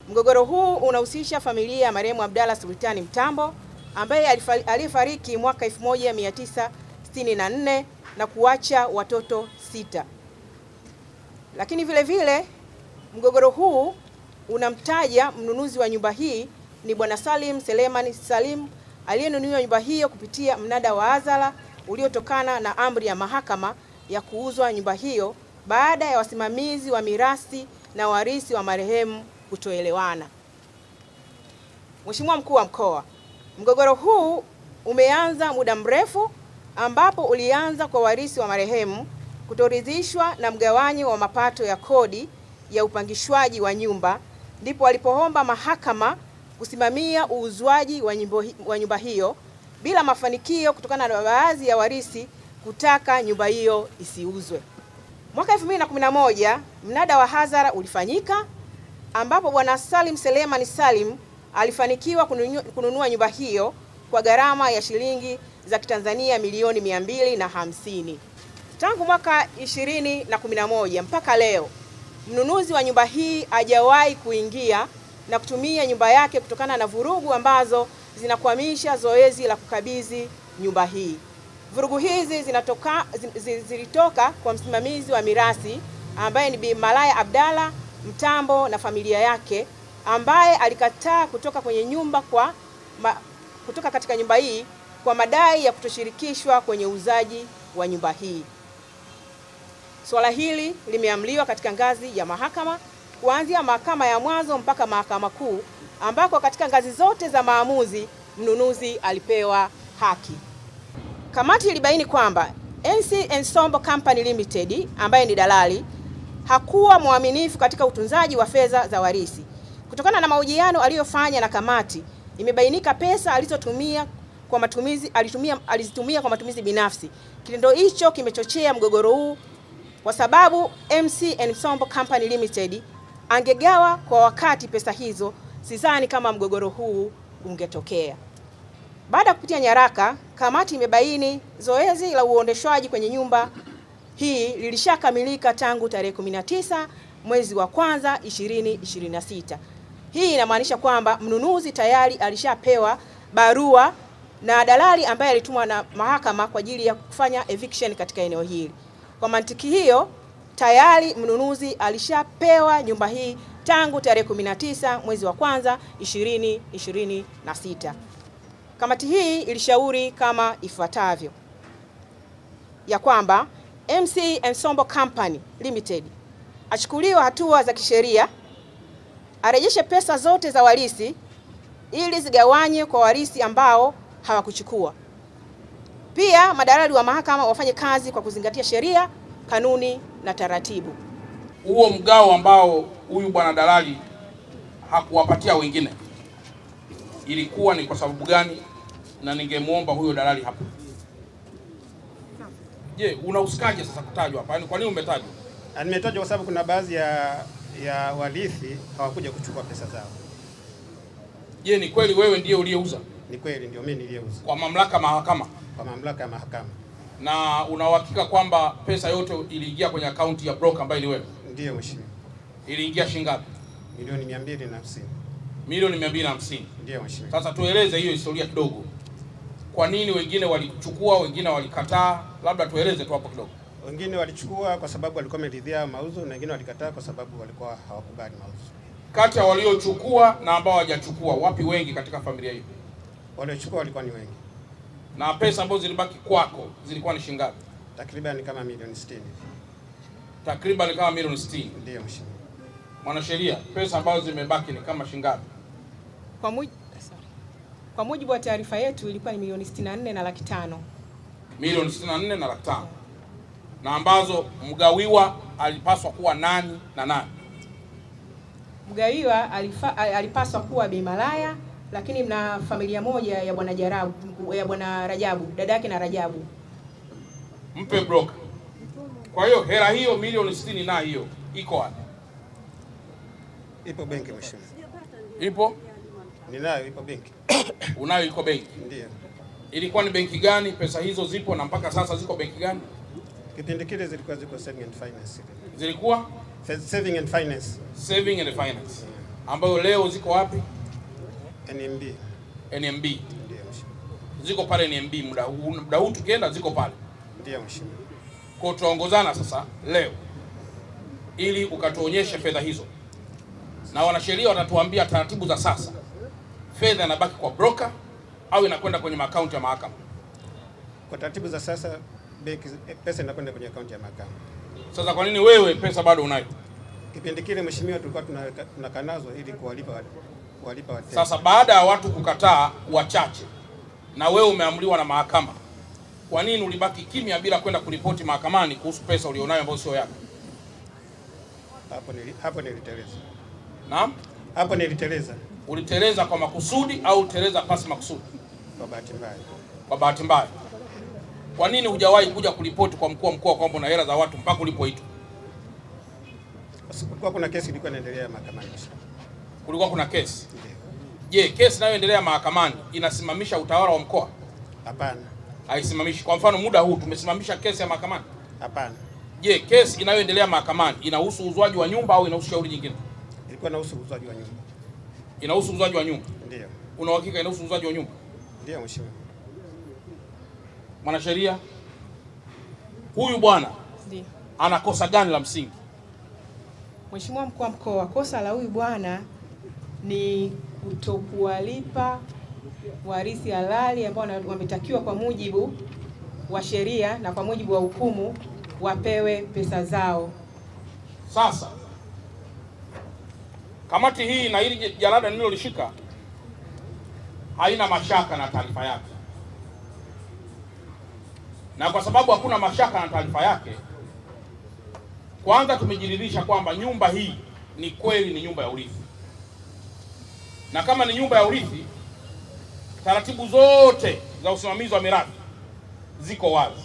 Mgogoro huu unahusisha familia ya marehemu Abdalla Sultani Mtambo ambaye alifariki mwaka 1964 na kuacha watoto 6. Lakini vile vile mgogoro huu unamtaja mnunuzi wa nyumba hii ni Bwana Salim Selemani Salim aliyenunua nyumba hiyo kupitia mnada wa hadhara uliotokana na amri ya mahakama ya kuuzwa nyumba hiyo baada ya wasimamizi wa mirathi na warisi wa marehemu kutoelewana. Mheshimiwa Mkuu wa Mkoa, mgogoro huu umeanza muda mrefu ambapo ulianza kwa warisi wa marehemu kutoridhishwa na mgawanyo wa mapato ya kodi ya upangishwaji wa nyumba, ndipo walipoomba mahakama kusimamia uuzwaji wa nyumba hiyo bila mafanikio kutokana na baadhi ya warisi kutaka nyumba hiyo isiuzwe. Mwaka 2011 mnada wa hadhara ulifanyika ambapo Bwana Salim Selemani Salim alifanikiwa kununua nyumba hiyo kwa gharama ya shilingi za Kitanzania milioni 250. Tangu mwaka 2011 mpaka leo mnunuzi wa nyumba hii hajawahi kuingia na kutumia nyumba yake kutokana na vurugu ambazo zinakwamisha zoezi la kukabidhi nyumba hii. Vurugu hizi zilitoka kwa msimamizi wa mirathi ambaye ni Bi Malaya Abdalla Mtambo na familia yake ambaye alikataa kutoka katika nyumba hii kwa madai ya kutoshirikishwa kwenye uuzaji wa nyumba hii. Swala hili limeamliwa katika ngazi ya mahakama kuanzia mahakama ya mwanzo mpaka mahakama kuu ambako katika ngazi zote za maamuzi mnunuzi alipewa haki. Kamati ilibaini kwamba NC Ensemble Company Limited ambaye ni dalali hakuwa mwaminifu katika utunzaji wa fedha za warisi. Kutokana na mahojiano aliyofanya na kamati, imebainika pesa alizitumia kwa matumizi binafsi. Kitendo hicho kimechochea mgogoro huu kwa sababu MC Ensemble Company Limited angegawa kwa wakati pesa hizo, sidhani kama mgogoro huu ungetokea. Baada ya kupitia nyaraka, kamati imebaini zoezi la uondeshwaji kwenye nyumba hii lilishakamilika tangu tarehe 19 mwezi wa kwanza 2026. Hii inamaanisha kwamba mnunuzi tayari alishapewa barua na dalali ambaye alitumwa na mahakama kwa ajili ya kufanya eviction katika eneo hili. Kwa mantiki hiyo, tayari mnunuzi alishapewa nyumba hii tangu tarehe 19 mwezi wa kwanza 2026. Kamati hii ilishauri kama ifuatavyo: ya kwamba MC Ensemble Company Limited achukuliwe hatua za kisheria, arejeshe pesa zote za warisi ili zigawanywe kwa warisi ambao hawakuchukua. Pia madalali wa mahakama wafanye kazi kwa kuzingatia sheria, kanuni na taratibu. Huo mgao ambao huyu bwana dalali hakuwapatia wengine ilikuwa ni kwa sababu gani? Na ningemuomba huyo dalali hapa. Je, unahusikaje sasa kutajwa hapa? Yaani kwa nini umetajwa? Nimetajwa kwa sababu kuna baadhi ya warithi hawakuja kuchukua pesa zao. Je, ni kweli wewe ndiye uliyeuza? Ni kweli, ndio mimi niliyeuza. Kwa mamlaka mahakama? Kwa mamlaka ya mahakama. Na una uhakika kwamba pesa yote iliingia kwenye akaunti ya broker ambaye ni wewe? Ndiyo mheshimiwa. Iliingia shilingi ngapi? Milioni 250. Milioni 250. Ndiyo mheshimiwa. Sasa tueleze hiyo historia kidogo. Kwa nini wengine walichukua, wengine walikataa? Labda tueleze tu hapo kidogo. Wengine walichukua kwa sababu walikuwa wameridhia mauzo na wengine walikataa kwa sababu walikuwa hawakubali mauzo. Kati ya waliochukua na ambao hawajachukua, wapi wengi katika familia hiyo? Waliochukua walikuwa ni wengi. Na pesa ambazo zilibaki kwako zilikuwa ni shilingi ngapi? Takriban kama milioni 60. Takriban kama milioni 60. Ndiyo mheshimiwa. Mwanasheria, pesa ambazo zimebaki ni kama shilingi ngapi? Kwa mujibu wa taarifa yetu ilikuwa ni milioni 64 na laki 5. Milioni 64 na laki 5. Na ambazo mgawiwa alipaswa kuwa nani na nani? Mgawiwa alipaswa kuwa Bi Malaya, lakini mna familia moja ya bwana Rajabu, dada yake na Rajabu. Mpe broker. Kwa hiyo hela hiyo milioni 60 na hiyo iko wapi? Ipo benki mheshimiwa. Ipo? Ninayo, ipo benki. Unayo, iko benki? Ndiyo. Ilikuwa ni benki gani? Pesa hizo zipo na mpaka sasa ziko benki gani? Kipindi kile zilikuwa ziko saving and finance. Zilikuwa? Saving and finance. Saving and finance. ambayo leo ziko wapi? NMB. NMB. Ndio mheshimiwa. Ziko pale NMB muda huu tukienda ziko pale. Ndio mheshimiwa. Kwa tunaongozana sasa leo ili ukatuonyeshe fedha hizo, na wanasheria watatuambia taratibu za sasa, fedha inabaki kwa broker au inakwenda kwenye akaunti ya mahakama. Kwa taratibu za sasa pesa inakwenda kwenye akaunti ya mahakama. Sasa kwa nini wewe pesa bado unayo? Kipindi kile mheshimiwa, tulikuwa tunakanazo ili kuwalipa wateja. Sasa baada ya watu kukataa wachache na wewe umeamriwa na mahakama, kwa nini ulibaki kimya bila kwenda kuripoti mahakamani kuhusu pesa ulionayo ambayo sio yako? Hapo niliteleza. Naam? Hapo niliteleza. Uliteleza kwa makusudi au uliteleza pasi makusudi? Kwa bahati mbaya. Kwa bahati mbaya. Kwa nini hujawahi kuja kuripoti kwa mkuu wa mkoa kwamba una hela za watu mpaka ulipoitwa? Kulikuwa kuna kesi ilikuwa inaendelea mahakamani. Kulikuwa kuna kesi? Ndiyo. Je, kesi inayoendelea mahakamani inasimamisha utawala wa mkoa? Hapana. Haisimamishi. Kwa mfano muda huu tumesimamisha kesi ya mahakamani? Hapana. Je, kesi inayoendelea mahakamani inahusu uuzwaji wa nyumba au inahusu shauri jingine? Ilikuwa inahusu uuzwaji wa nyumba. Inahusu uuzwaji wa nyumba? Ndio. Una uhakika inahusu uuzwaji wa nyumba? Ndio mheshimiwa. Mwanasheria, huyu bwana ndio ana kosa gani la msingi? Mheshimiwa mkuu wa mkoa, kosa la huyu bwana ni kutokuwalipa warithi halali ambao wametakiwa kwa mujibu wa sheria na kwa mujibu wa hukumu wapewe pesa zao. Sasa kamati hii na hili jalada nililolishika haina mashaka na taarifa yake, na kwa sababu hakuna mashaka na taarifa yake, kwanza tumejiridhisha kwamba nyumba hii ni kweli ni nyumba ya urithi, na kama ni nyumba ya urithi, taratibu zote za usimamizi wa mirathi ziko wazi.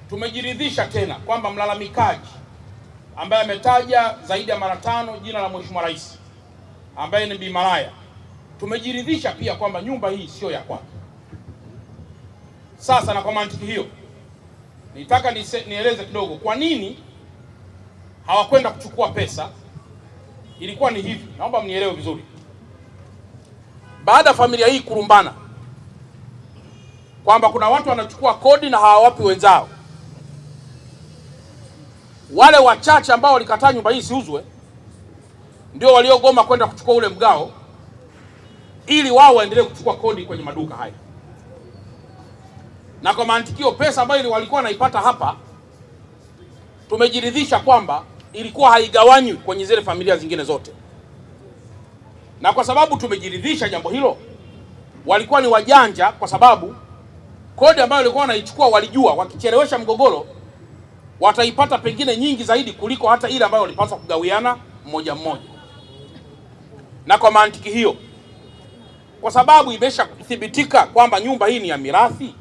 Tumejiridhisha tena kwamba mlalamikaji ambaye ametaja zaidi ya mara 5 jina la Mheshimiwa Rais ambaye ni Bi Malaya, tumejiridhisha pia kwamba nyumba hii sio ya kwake. Sasa na kwa mantiki hiyo, nitaka nieleze kidogo kwa nini hawakwenda kuchukua pesa. Ilikuwa ni hivi, naomba mnielewe vizuri. Baada ya familia hii kurumbana kwamba kuna watu wanachukua kodi na hawawapi wenzao, wale wachache ambao walikataa nyumba hii siuzwe ndio waliogoma kwenda kuchukua ule mgao ili wao waendelee kuchukua kodi kwenye maduka haya. Na kwa mantikio, pesa ambayo walikuwa wanaipata hapa tumejiridhisha kwamba ilikuwa haigawanywi kwenye zile familia zingine zote, na kwa sababu tumejiridhisha jambo hilo, walikuwa ni wajanja, kwa sababu kodi ambayo walikuwa wanaichukua walijua wakichelewesha mgogoro wataipata pengine nyingi zaidi kuliko hata ile ambayo walipaswa kugawiana mmoja mmoja. Na kwa mantiki hiyo, kwa sababu imeshathibitika kwamba nyumba hii ni ya mirathi,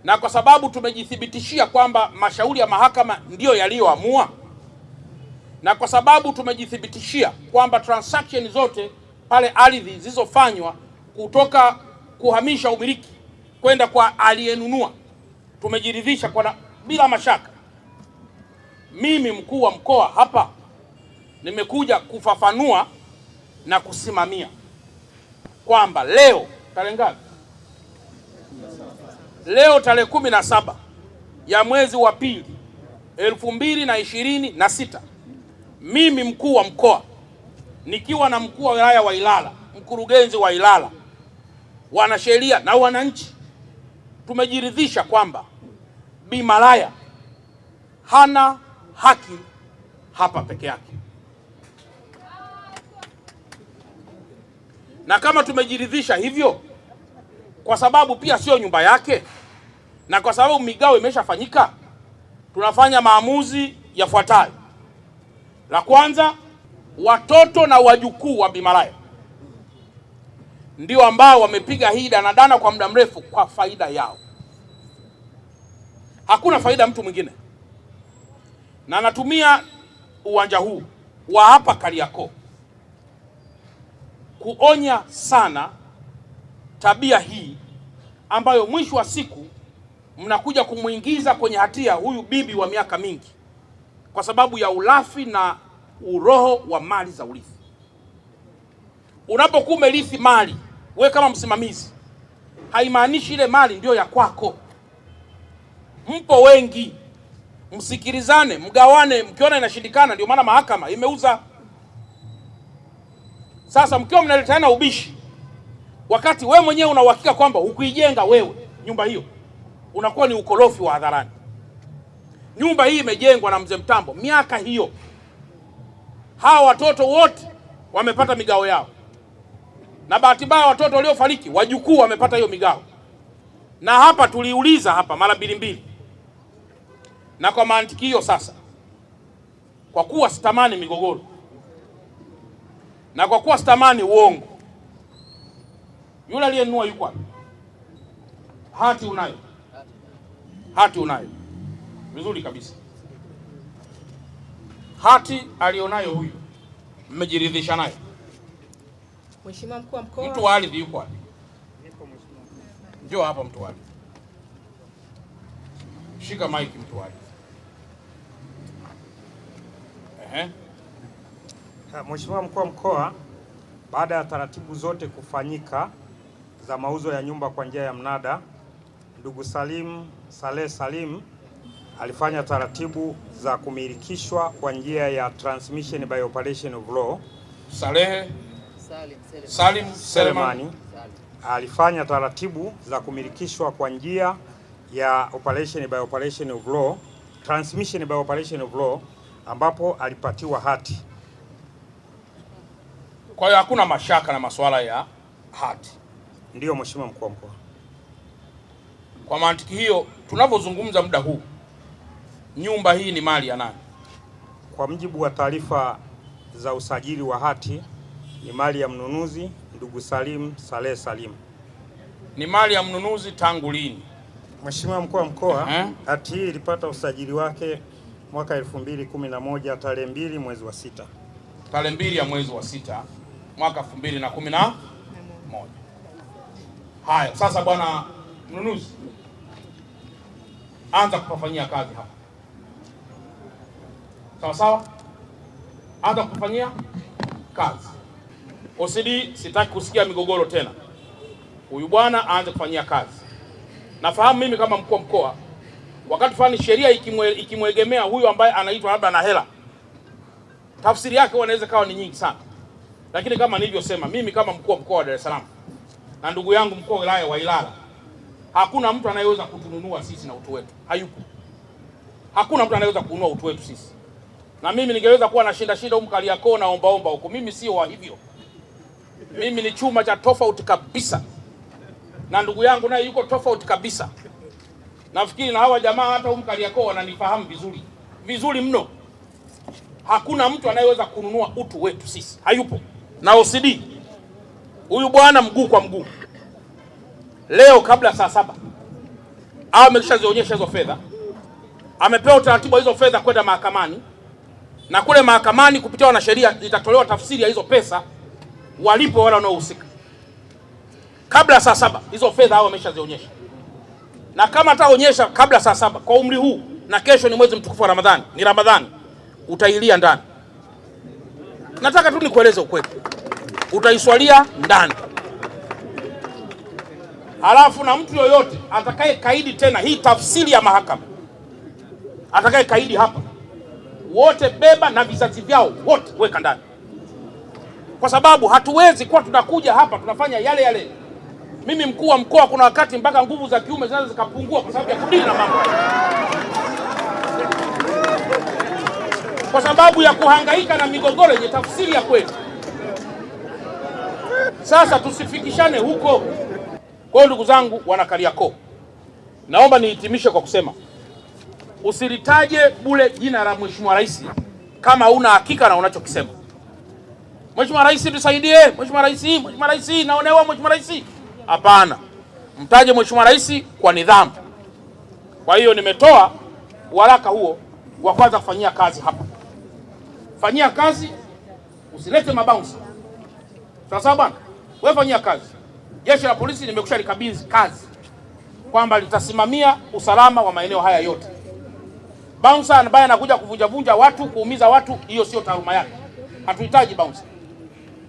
na kwa sababu tumejithibitishia kwamba mashauri ya mahakama ndiyo yaliyoamua, na kwa sababu tumejithibitishia kwamba transaction zote pale ardhi zilizofanywa kutoka kuhamisha umiliki kwenda kwa aliyenunua, tumejiridhisha kwa bila mashaka. Mimi mkuu wa mkoa hapa nimekuja kufafanua na kusimamia kwamba leo tarehe ngapi? Leo tarehe 17 ya mwezi wa pili 2026, mimi mkuu wa mkoa nikiwa na mkuu wa wilaya wa Ilala, mkurugenzi wa Ilala, wanasheria na wananchi, tumejiridhisha kwamba Bi Malaya hana haki hapa peke yake. Na kama tumejiridhisha hivyo, kwa sababu pia sio nyumba yake na kwa sababu migao imeshafanyika, tunafanya maamuzi yafuatayo. La kwanza, watoto na wajukuu wa Bi Malaya ndio ambao wamepiga hii danadana kwa muda mrefu kwa faida yao. Hakuna faida mtu mwingine. Na natumia uwanja huu wa hapa Kariakoo kuonya sana tabia hii ambayo mwisho wa siku mnakuja kumuingiza kwenye hatia huyu bibi wa miaka mingi kwa sababu ya ulafi na uroho wa mali za urithi. Unapokuwa umerithi mali, wewe kama msimamizi, haimaanishi ile mali ndio ya kwako. Mpo wengi, msikilizane, mgawane. Mkiona inashindikana, ndio maana mahakama imeuza. Sasa mkiwa mnaletana ubishi, wakati wewe mwenyewe una uhakika kwamba ukuijenga wewe nyumba hiyo, unakuwa ni ukorofi wa hadharani. Nyumba hii imejengwa na mzee Mtambo miaka hiyo. Hawa watoto wote wamepata migao yao, na bahati mbaya watoto waliofariki wajukuu wamepata hiyo migao. Na hapa tuliuliza hapa mara mbili, na kwa mantiki hiyo sasa, kwa kuwa sitamani migogoro na kwa kuwa sitamani uongo, yule aliyenunua yuko wapi? Hati unayo? Hati unayo? Vizuri kabisa. Hati alionayo huyu mmejiridhisha nayo? Mheshimiwa Mkuu wa Mkoa, mtu wa ardhi yuko wapi? Njoo hapa mtu wa ardhi. Shika mic mtu wa ardhi. Mheshimiwa Mkuu wa Mkoa, baada ya taratibu zote kufanyika za mauzo ya nyumba kwa njia ya mnada, ndugu Saleh Salim alifanya taratibu za kumilikishwa kwa njia ya transmission by operation of law. Salim Selemani alifanya taratibu za kumilikishwa kwa njia ya operation by operation of law, transmission by operation of law, ambapo alipatiwa hati. Kwa hiyo hakuna mashaka na masuala ya hati. Ndiyo Mheshimiwa Mkuu wa Mkoa. Kwa mantiki hiyo, tunapozungumza muda huu, nyumba hii ni mali ya nani? Kwa mujibu wa taarifa za usajili wa hati, ni mali ya mnunuzi ndugu Saleh Salim. Ni mali ya mnunuzi tangu lini? Mheshimiwa Mkuu wa Mkoa, hati hii ilipata usajili wake mwaka 2011 tarehe 2 mwezi wa 6. Tarehe 2 ya mwezi wa 6 mwaka 2011. Haya, sasa bwana mnunuzi, anza kupafanyia kazi hapa. Sawa sawa? Anza kupafanyia kazi. OCD, sitaki kusikia migogoro tena. Huyu bwana aanze kufanyia kazi. Nafahamu mimi kama mkuu wa mkoa, wakati fulani sheria ikimwegemea huyu ambaye anaitwa labda na hela, tafsiri yake inaweza kawa ni nyingi sana. Lakini kama nilivyosema, mimi kama mkuu wa mkoa wa Dar es Salaam na ndugu yangu mkuu wa wilaya wa Ilala, hakuna mtu anayeweza kutununua sisi na utu wetu. Hayupo. Hakuna mtu anayeweza kununua utu wetu sisi. Na mimi ningeweza kuwa na shinda huko Kariakoo na omba huko. Mimi sio wa hivyo. Mimi ni chuma cha tofauti kabisa. Na ndugu yangu naye yuko tofauti kabisa. Nafikiri na hawa jamaa hata huko Kariakoo wananifahamu vizuri. Vizuri mno. Hakuna mtu anayeweza kununua utu wetu sisi. Hayupo. Na OCD, huyu bwana mguu kwa mguu, leo kabla saa 7 ameshazionyesha hizo fedha, amepewa utaratibu hizo fedha kwenda mahakamani, na kule mahakamani kupitia wanasheria itatolewa tafsiri ya hizo pesa walipo wale wanaohusika. Kabla saa 7 hizo fedha hao wameshazionyesha. Na kama ataonyesha kabla saa 7 kwa umri huu, na kesho ni mwezi mtukufu wa Ramadhani, ni Ramadhani, utailia ndani. Nataka tu nikueleze ukweli. Utaiswalia ndani. Halafu na mtu yoyote atakaye kaidi tena hii tafsiri ya mahakama, atakaye kaidi hapa, wote beba na vizazi vyao wote weka ndani. Kwa sababu hatuwezi kuwa tunakuja hapa tunafanya yale yale. Mimi mkuu wa mkoa, kuna wakati mpaka nguvu za kiume zinaweza zikapungua kwa sababu ya kudili na mambo, kwa sababu ya kuhangaika na migogoro yenye tafsiri ya kweli. Sasa tusifikishane huko. Kwa ndugu zangu wana Kariakoo, naomba nihitimishe kwa kusema, usilitaje bure jina la Mheshimiwa Rais kama una hakika na unachokisema. Mheshimiwa Rais tusaidie, Mheshimiwa Rais, naonewa Mheshimiwa Rais. Hapana. Mtaje Mheshimiwa Rais kwa nidhamu. Kwa hiyo nimetoa waraka huo wa kwanza kufanyia kazi hapa. Fanyia kazi, usilete mabounce. Sasa bwana, wewe fanyia kazi. Jeshi la polisi nimekusha likabidhi kazi kwamba litasimamia usalama wa maeneo haya yote. Bouncer ambaye anakuja kuvunja watu, kuumiza watu, hiyo sio taaluma yake. Hatuhitaji bouncer.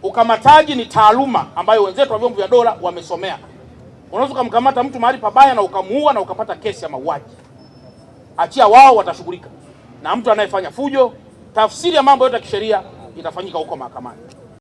Ukamataji ni taaluma ambayo wenzetu wa vyombo vya dola wamesomea. Unaweza kumkamata mtu mahali pabaya na ukamuua na ukapata kesi ya mauaji. Achia wao, watashughulika. Na mtu anayefanya fujo, tafsiri ya mambo yote ya kisheria itafanyika huko mahakamani.